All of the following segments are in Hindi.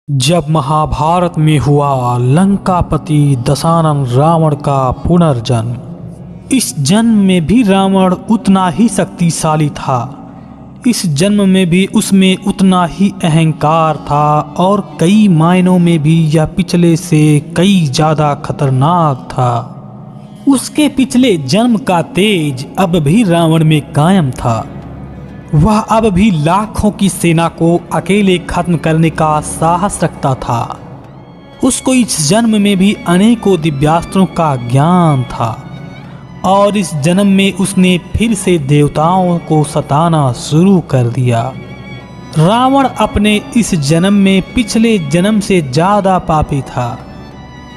जब महाभारत में हुआ लंकापति दशानन रावण का पुनर्जन्म। इस जन्म में भी रावण उतना ही शक्तिशाली था। इस जन्म में भी उसमें उतना ही अहंकार था और कई मायनों में भी यह पिछले से कई ज़्यादा खतरनाक था। उसके पिछले जन्म का तेज अब भी रावण में कायम था। वह अब भी लाखों की सेना को अकेले खत्म करने का साहस रखता था। उसको इस जन्म में भी अनेकों दिव्यास्त्रों का ज्ञान था और इस जन्म में उसने फिर से देवताओं को सताना शुरू कर दिया। रावण अपने इस जन्म में पिछले जन्म से ज्यादा पापी था।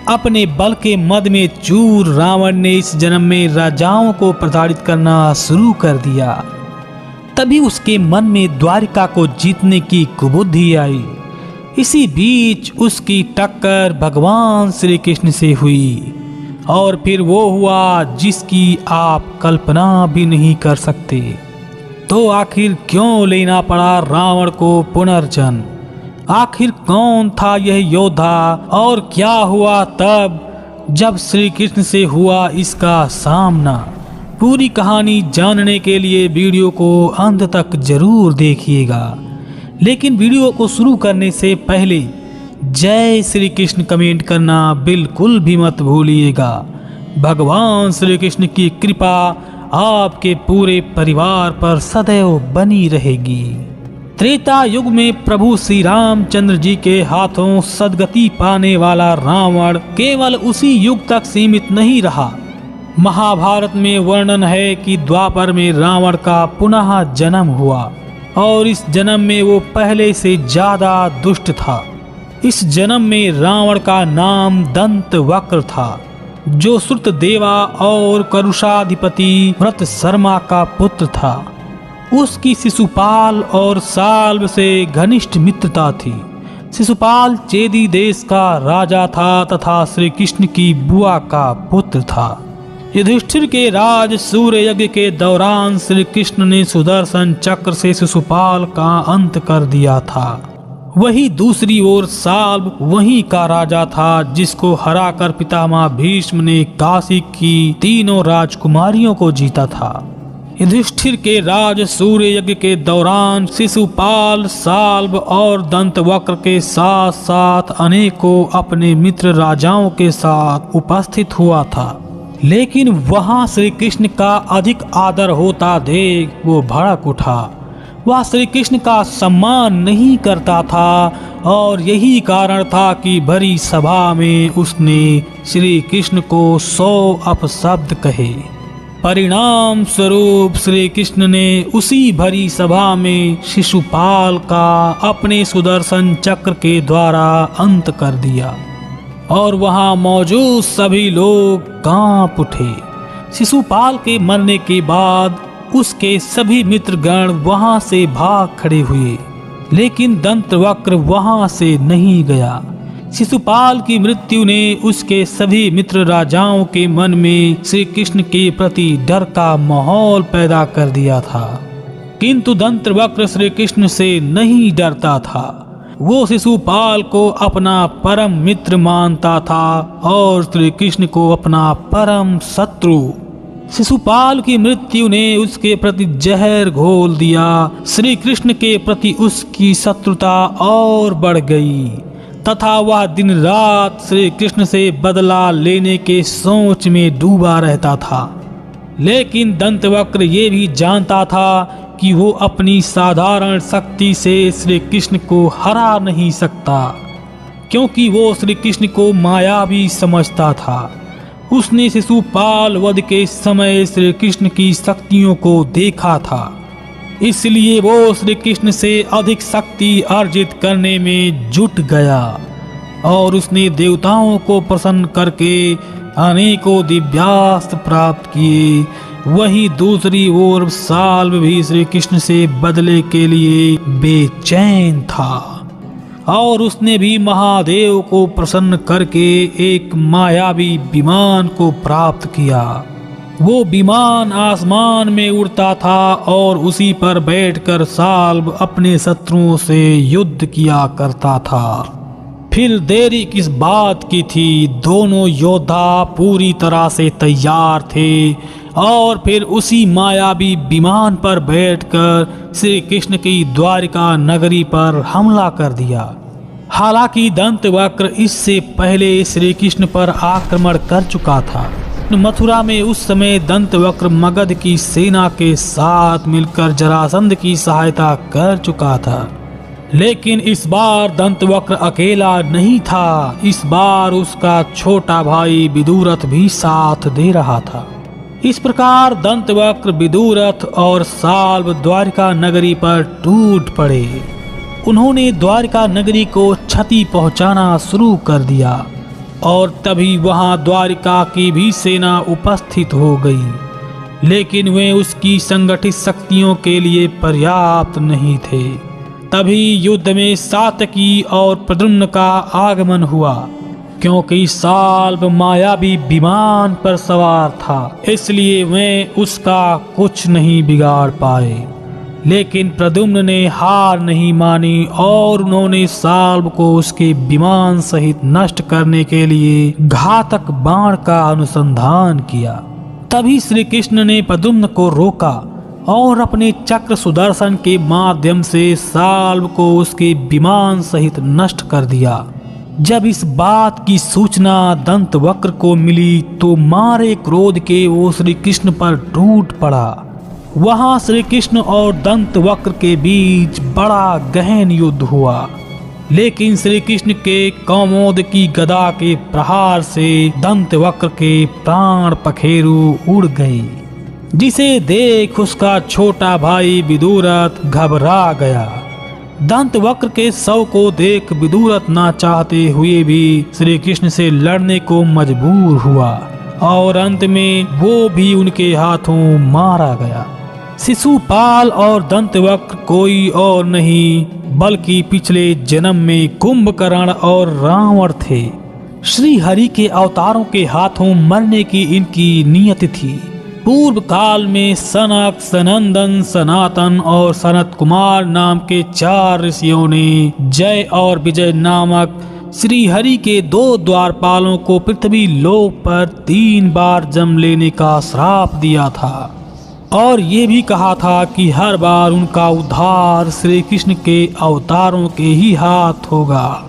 अपने बल के मद में चूर रावण ने इस जन्म में राजाओं को प्रताड़ित करना शुरू कर दिया। तभी उसके मन में द्वारिका को जीतने की कुबुद्धि आई। इसी बीच उसकी टक्कर भगवान श्री कृष्ण से हुई और फिर वो हुआ जिसकी आप कल्पना भी नहीं कर सकते। तो आखिर क्यों लेना पड़ा रावण को पुनर्जन्म? आखिर कौन था यह योद्धा और क्या हुआ तब जब श्री कृष्ण से हुआ इसका सामना? पूरी कहानी जानने के लिए वीडियो को अंत तक जरूर देखिएगा। लेकिन वीडियो को शुरू करने से पहले जय श्री कृष्ण कमेंट करना बिल्कुल भी मत भूलिएगा। भगवान श्री कृष्ण की कृपा आपके पूरे परिवार पर सदैव बनी रहेगी। त्रेता युग में प्रभु श्री रामचंद्र जी के हाथों सदगति पाने वाला रावण केवल उसी युग तक सीमित नहीं रहा। महाभारत में वर्णन है कि द्वापर में रावण का पुनः जन्म हुआ और इस जन्म में वो पहले से ज्यादा दुष्ट था। इस जन्म में रावण का नाम दंत वक्र था, जो श्रुतदेवा और करुषाधिपति व्रत शर्मा का पुत्र था। उसकी शिशुपाल और साल्व से घनिष्ठ मित्रता थी। शिशुपाल चेदी देश का राजा था तथा श्री कृष्ण की बुआ का पुत्र था। युधिष्ठिर के राज सूर्य यज्ञ के दौरान श्री कृष्ण ने सुदर्शन चक्र से शिशुपाल का अंत कर दिया था। वही दूसरी ओर साल्व वहीं का राजा था जिसको हराकर पितामह भीष्म ने काशी की तीनों राजकुमारियों को जीता था। युधिष्ठिर के राज सूर्य यज्ञ के दौरान शिशुपाल साल्व और दंतवक्र के साथ साथ अनेकों अपने मित्र राजाओं के साथ उपस्थित हुआ था। लेकिन वहां श्री कृष्ण का अधिक आदर होता देख वो भड़क उठा। वह श्री कृष्ण का सम्मान नहीं करता था और यही कारण था कि भरी सभा में उसने श्री कृष्ण को 100 अपशब्द कहे। परिणाम स्वरूप श्री कृष्ण ने उसी भरी सभा में शिशुपाल का अपने सुदर्शन चक्र के द्वारा अंत कर दिया और वहां मौजूद सभी लोग कांप उठे। शिशुपाल के मरने के बाद उसके सभी मित्रगण वहां से भाग खड़े हुए, लेकिन दंतवक्र वहां से नहीं गया। शिशुपाल की मृत्यु ने उसके सभी मित्र राजाओं के मन में श्री कृष्ण के प्रति डर का माहौल पैदा कर दिया था। किंतु दंतवक्र श्री कृष्ण से नहीं डरता था। वो शिशुपाल को अपना परम मित्र मानता था और श्री कृष्ण को अपना परम शत्रु। शिशुपाल की मृत्यु ने उसके प्रति जहर घोल दिया। श्री कृष्ण के प्रति उसकी शत्रुता और बढ़ गई तथा वह दिन रात श्री कृष्ण से बदला लेने के सोच में डूबा रहता था। लेकिन दंतवक्र ये भी जानता था कि वो अपनी साधारण शक्ति से श्री कृष्ण को हरा नहीं सकता, क्योंकि वो श्री कृष्ण को मायावी समझता था। उसने शिशुपाल वध के समय श्री कृष्ण की शक्तियों को देखा था, इसलिए वो श्री कृष्ण से अधिक शक्ति अर्जित करने में जुट गया और उसने देवताओं को प्रसन्न करके अनेकों दिव्यास्त्र प्राप्त किए। वहीं दूसरी ओर साल्व भी श्री कृष्ण से बदले के लिए बेचैन था और उसने भी महादेव को प्रसन्न करके एक मायावी विमान को प्राप्त किया। वो विमान आसमान में उड़ता था और उसी पर बैठकर साल्व अपने शत्रुओं से युद्ध किया करता था। फिर देरी किस बात की थी, दोनों योद्धा पूरी तरह से तैयार थे और फिर उसी मायावी विमान पर बैठकर श्री कृष्ण की द्वारिका नगरी पर हमला कर दिया। हालांकि दंतवक्र इससे पहले श्री कृष्ण पर आक्रमण कर चुका था। मथुरा में उस समय दंतवक्र मगध की सेना के साथ मिलकर जरासंध की सहायता कर चुका था। लेकिन इस बार दंतवक्र अकेला नहीं था, इस बार उसका छोटा भाई विदुरथ भी साथ दे रहा था। इस प्रकार दंतवक्र, विदुरथ और साल्व द्वारिका नगरी पर टूट पड़े। उन्होंने द्वारिका नगरी को क्षति पहुंचाना शुरू कर दिया और तभी वहां द्वारिका की भी सेना उपस्थित हो गई, लेकिन वे उसकी संगठित शक्तियों के लिए पर्याप्त नहीं थे। तभी युद्ध में सात्यकी और प्रद्युम्न का आगमन हुआ। क्योंकि साल्व मायावी विमान पर सवार था, इसलिए वे उसका कुछ नहीं बिगाड़ पाए। लेकिन प्रद्युम्न ने हार नहीं मानी और उन्होंने साल्व को उसके विमान सहित नष्ट करने के लिए घातक बाण का अनुसंधान किया। तभी श्री कृष्ण ने प्रद्युम्न को रोका और अपने चक्र सुदर्शन के माध्यम से साल्व को उसके विमान सहित नष्ट कर दिया। जब इस बात की सूचना दंतवक्र को मिली तो मारे क्रोध के वो श्री कृष्ण पर टूट पड़ा। वहां श्री कृष्ण और दंतवक्र के बीच बड़ा गहन युद्ध हुआ, लेकिन श्री कृष्ण के कौमोद की गदा के प्रहार से दंतवक्र के प्राण पखेरु उड़ गए, जिसे देख उसका छोटा भाई विदुरथ घबरा गया। दंतवक्र के शव को देख विदुरथ ना चाहते हुए भी श्री कृष्ण से लड़ने को मजबूर हुआ और अंत में वो भी उनके हाथों मारा गया। शिशुपाल और दंतवक्र कोई और नहीं बल्कि पिछले जन्म में कुंभकर्ण और रावण थे। श्री हरि के अवतारों के हाथों मरने की इनकी नियत थी। पूर्व काल में सनक, सनंदन, सनातन और सनत कुमार नाम के 4 ऋषियों ने जय और विजय नामक श्री हरि के 2 द्वारपालों को पृथ्वी लोक पर 3 बार जन्म लेने का श्राप दिया था और ये भी कहा था कि हर बार उनका उद्धार श्री कृष्ण के अवतारों के ही हाथ होगा।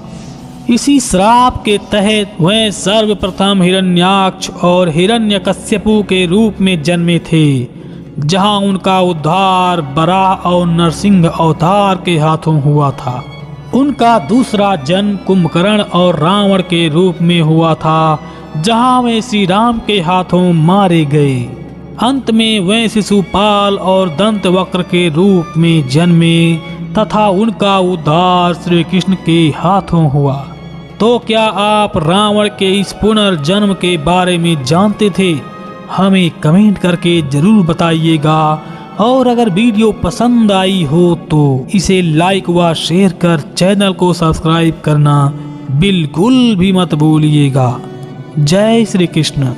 इसी श्राप के तहत वह सर्वप्रथम हिरण्याक्ष और हिरण्यकश्यपु के रूप में जन्मे थे, जहां उनका उद्धार बराह और नरसिंह अवतार के हाथों हुआ था। उनका दूसरा जन्म कुंभकर्ण और रावण के रूप में हुआ था, जहां वे श्री राम के हाथों मारे गए। अंत में वे शिशुपाल और दंतवक्र के रूप में जन्मे तथा उनका उद्धार श्री कृष्ण के हाथों हुआ। तो क्या आप रावण के इस पुनर्जन्म के बारे में जानते थे? हमें कमेंट करके जरूर बताइएगा और अगर वीडियो पसंद आई हो तो इसे लाइक व शेयर कर चैनल को सब्सक्राइब करना बिल्कुल भी मत भूलिएगा। जय श्री कृष्ण।